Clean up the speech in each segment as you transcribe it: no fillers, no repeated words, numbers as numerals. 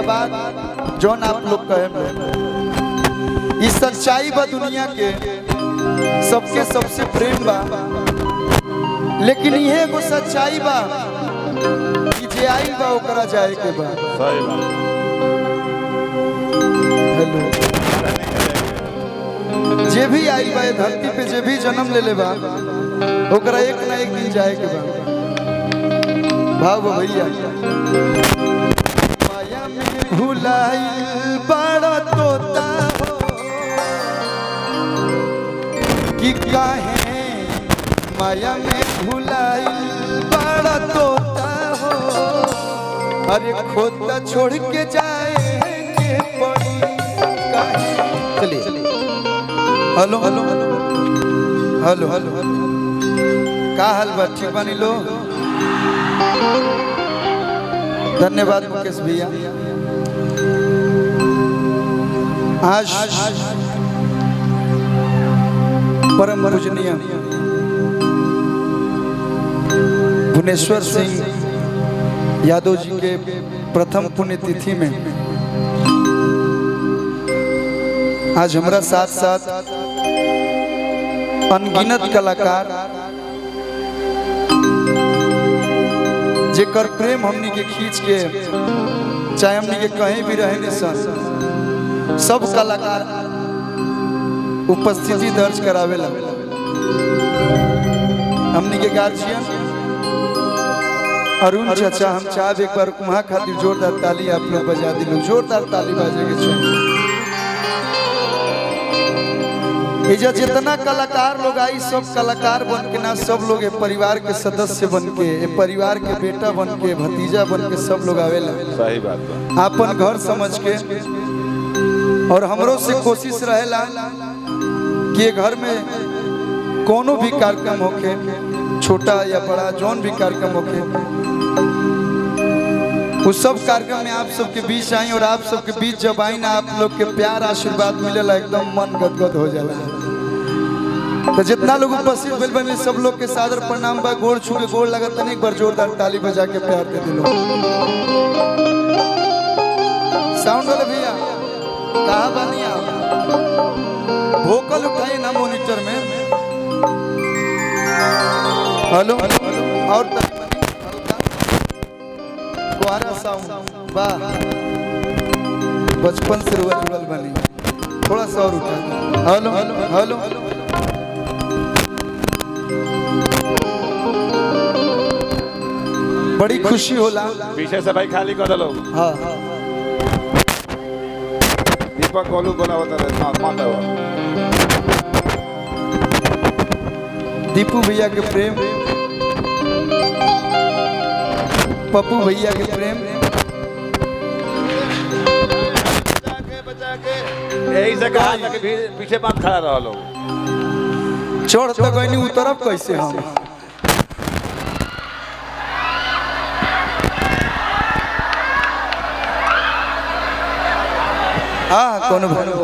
बाद जौन आप लोग कहे इस सच्चाई बा दुनिया के सबके सबसे प्रेम बा, लेकिन ये एगो सच्चाई बा कि जे आई बा ओकरा जाए के बा। सही बात। हेलो, जे भी आई बा धरती पे, जे भी जन्म ले ले बा ओकरा एक ना एक दिन जाए के बा। भाव भैया माया में भुलाई बड़ा तोता हो कि काहे माया में भुलाई बड़ा तोता हो, अरे खोता छोड़ के जाएंगे पड़ी काहे। चलिए हेलो हेलो हेलो हेलो का हाल बा? ठीक बानी लो? धन्यवाद मुकेश भैया। आज परम पूजनीय भुवनेश्वर सिंह यादव जी के प्रथम पुण्यतिथि में आज हमारा साथ साथ अनगिनत कलाकार जेकर प्रेम हमनी के खींच के चाहे हमनी के कहीं भी रहे सन, सब कलाकार उपस्थिति दर्ज करावेला। हमनी के गार्जियन अरुण चाचा, हम चाहे एक बार वहाँ खातिर जोरदार ताली आप लोग बजा दिलो, जोरदार ताली बाजे के चाहिए। इजा जितना कलाकार लोग आई सब कलाकार बन के ना, सब लोग ये परिवार के सदस्य बन के, ये परिवार के बेटा बन के, भतीजा बन के सब लोग आवेला। सही बात बा। अपन घर समझ के। और हमरो से कोशिश रहेला कि ये घर में कोनो भी कार्यक्रम होके, छोटा या बड़ा, जौन भी कार्यक्रम होके, उस सब कार्यक्रम में आप सबके बीच आई। और आप सबके बीच जब आई ना, आप लोग के प्यार आशीर्वाद मिलेला, एकदम मन गदगद हो जाला। तो जितना लोग उपस्थित भेल बने सब लोग के सादर प्रणाम बा, गोड़ छू के गोड़ लगत नहीं, एक बार जोरदार ताली बजा के प्यार दे दिलो। साउंड वाले भैया कहाँ बानी आप? वोकल उठाइए ना मॉनिटर में। हेलो और कुआरा साउंड वाह, बचपन से रुआ जुड़ल बनी, थोड़ा सा और उठा। हेलो हेलो बड़ी खुशी होला। पीछे से भाई खाली कर दो। हाँ दीपक गोलू बोला होता है माता हुआ। दीपू भैया के प्रेम, पप्पू भैया के प्रेम, यही से कहा था कि पीछे बात खड़ा रहा लोग। चढ़ तो गई नहीं, उतरब कैसे हम? हाँ कौन बोलो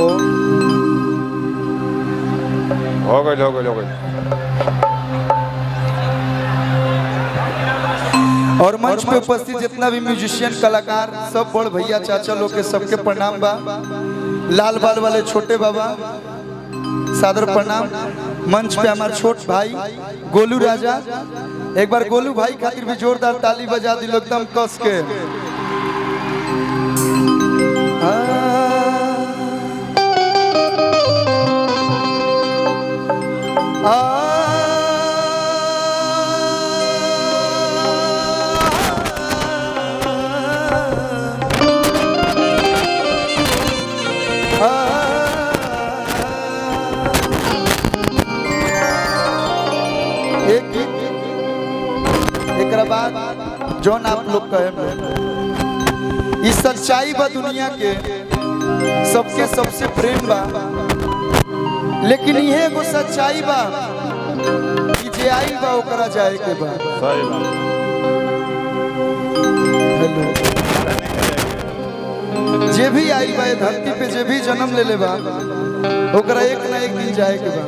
हो गई हो गई हो गई। और मंच पे उपस्थित जितना भी म्यूजिशियन कलाकार, सब बड़ भैया चाचा लोग के सबके प्रणाम बा। लाल बाल वाले छोटे बाबा सादर प्रणाम। मंच पे हमारे छोट भाई गोलू राजा, एक बार गोलू भाई खातिर भी जोरदार ताली बजा दिलो एकदम कस के। एक बाद जौन आप लोग कहे इस सच्चाई बा दुनिया के सबके सबसे प्रेम बा, लेकिन ये एगो सच्चाई बा कि जे आई बा ओकरा जाए के बा। सही बात। हेलो, जे भी आई बा धरती पे, जे भी जन्म ले ले बा ओकरा एक ना एक दिन जाए के बा।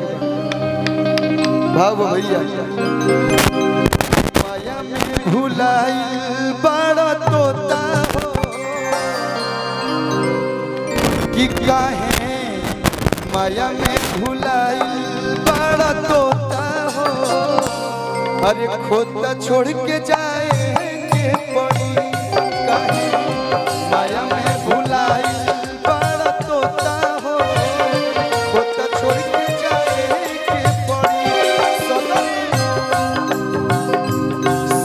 भाव भैया माया में भुलाई बड़ा तोता हो कि काहे माया में भुलाइल बड़ा तोता हो, अरे खोता छोड़ के जाएंगे पड़ी, काहे माया में भुलाइल बड़ा तोता हो, खोता छोड़ के जाएंगे पड़ी।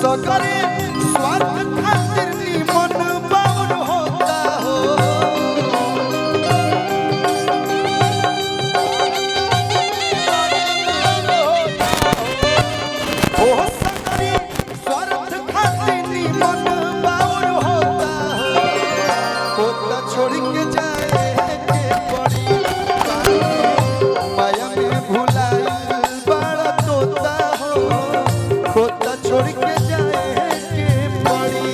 सगरे स्वार्थ खातिर निमन बाउर होता हो, ओह सगरे स्वार्थ खातिर निमन बाउर होता हो, खोता छोड़ के जाएंगे पड़ी, माया में भुलाइल बड़ा तोता हो, खोता छोड़ के जाएंगे पड़ी।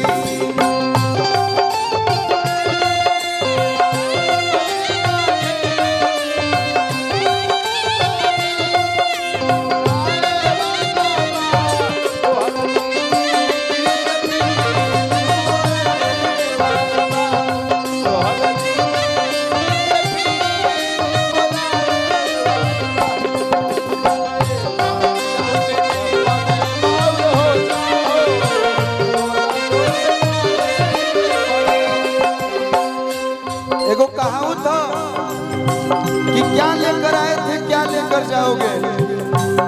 एगो कहावत था कि क्या लेकर आए थे क्या लेकर जाओगे,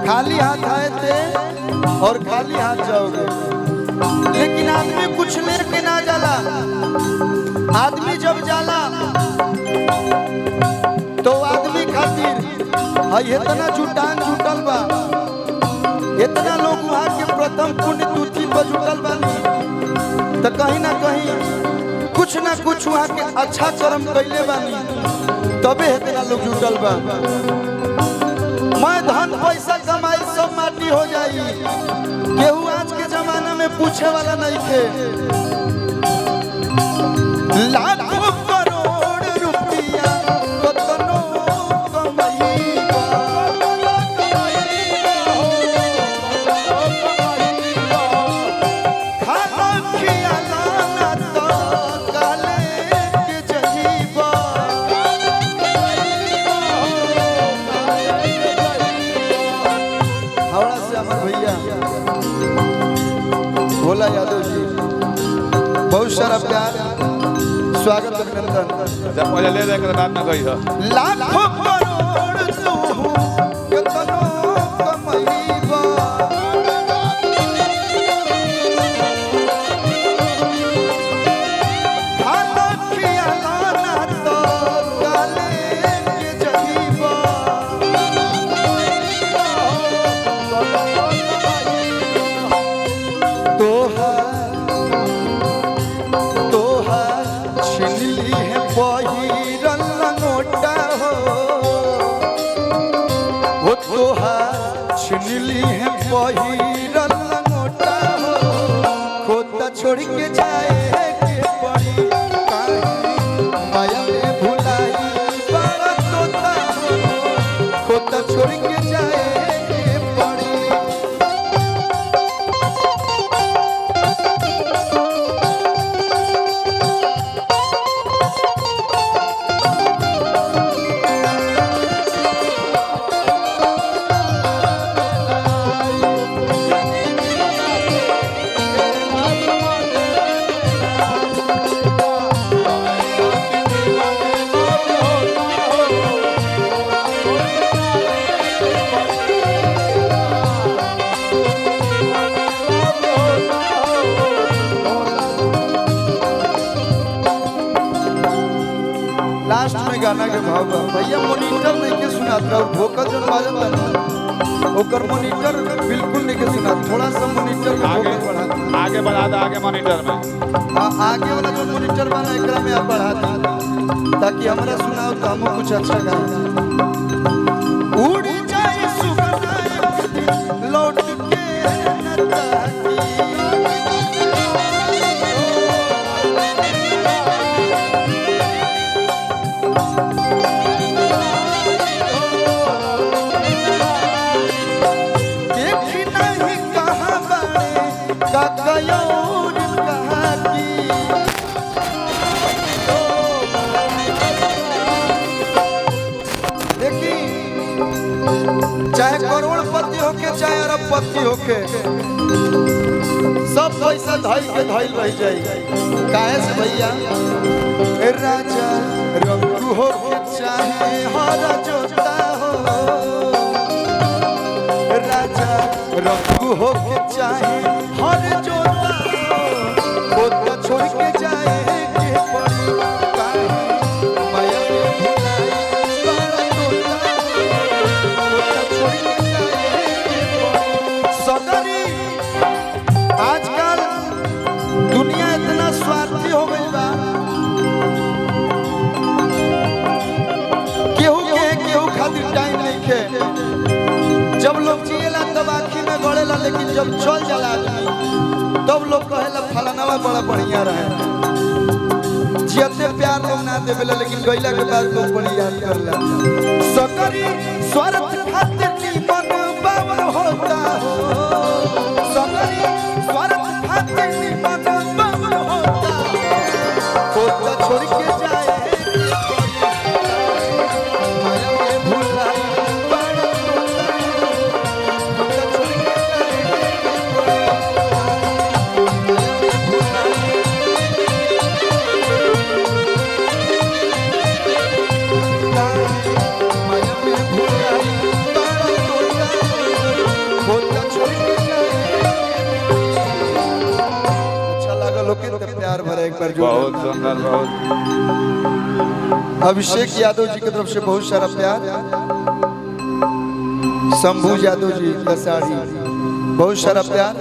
खाली हाथ आए थे और खाली हाथ जाओगे। लेकिन आदमी कुछ लेके ना जाला, आदमी जब जाला तो आदमी खातिर इतना जुटान जुटल बा, इतना लोग वहाँ के प्रथम पुण्य तिथि पर जुटल बानी, तो कहीं ना कहीं कुछ ना कुछ वहाँ के अच्छा कर्म कैले बानी, तबे इतना लोग जुटल बा। मैं धन पैसा कमाई सब माटी हो जाई, केहू आज के जमाना में पूछे वाला नहीं थे। लाखों करोड़ रुपया कतनो कमाईबा, खाना खियाला ना तो काले के जहीबा। हावड़ा से हमारे भैया भोला यादव जी, बहुत सारा प्यार, स्वागत अभिनंदन। जब पहले ले जाकर बाद में गई है लाखों करोड़ तू कतनो कमाईबा, खाना खियाला ना तो काले के जहीबा। तोहार छीन ली है पहिरल लंगोटा हो, वो तोहार छीन ली है पहिरल लंगोटा हो, खोता छोड़ के जाए के पड़ी, काहे माया में भुलाई बड़ा तोता हो, खोता छोड़ के जाए के पड़ी। लास्ट में गाना के भाव बा भैया, मॉनिटर नहीं के सुनात और भोकल जो बाजत बा ना, ओकर मॉनिटर बिल्कुल नहीं के सुनात, थोड़ा सा मॉनिटर में आगे भोकल बढ़ा, आगे बढ़ा दो, आगे मॉनिटर में। हाँ आगे वाला जो मॉनिटर बना एकरा में आप बढ़ा दी, ताकि हमरा सुनाओ तो हमको कुछ अच्छा गाए। उड़ जाए सुगना एक दिन लौट के न ताकी, विपत्ति होके सब पैसा धइल के धइल रह जाई काहे से भैया राजा रंगू हो के चाहे हर जोता हो राजा रंगू हो के चाहे हर जोता हो तो छोड़ के जाए के पड़ी काहे माया में भुलाई बड़ा तोता हो तो छोड़ के जाए के पड़ी सदरी आजकल दुनिया इतना स्वार्थी हो गई बा केहू खातिर टाइम नहीं खे जब लोग जिएला तब आँखी में गड़ेला लेकिन जब चल जाला आदमी तब लोग कहेला फलानावा बड़ा बढ़िया रहे जियते प्यार लोग ना देवेला लेकिन गइला के बाद लोग बड़ी याद करला सकरी स्वार्थ खातिर निमन बावन होता हो सकरी स्वार्थ खातिर निमन बावन होता हो तो छोड़ के जाए प्यार भरा एक बार बहुत सुंदर बहुत अभिषेक यादव जी की तरफ से बहुत सारा प्यार शंभू यादव जी लसाड़ी बहुत सारा प्यार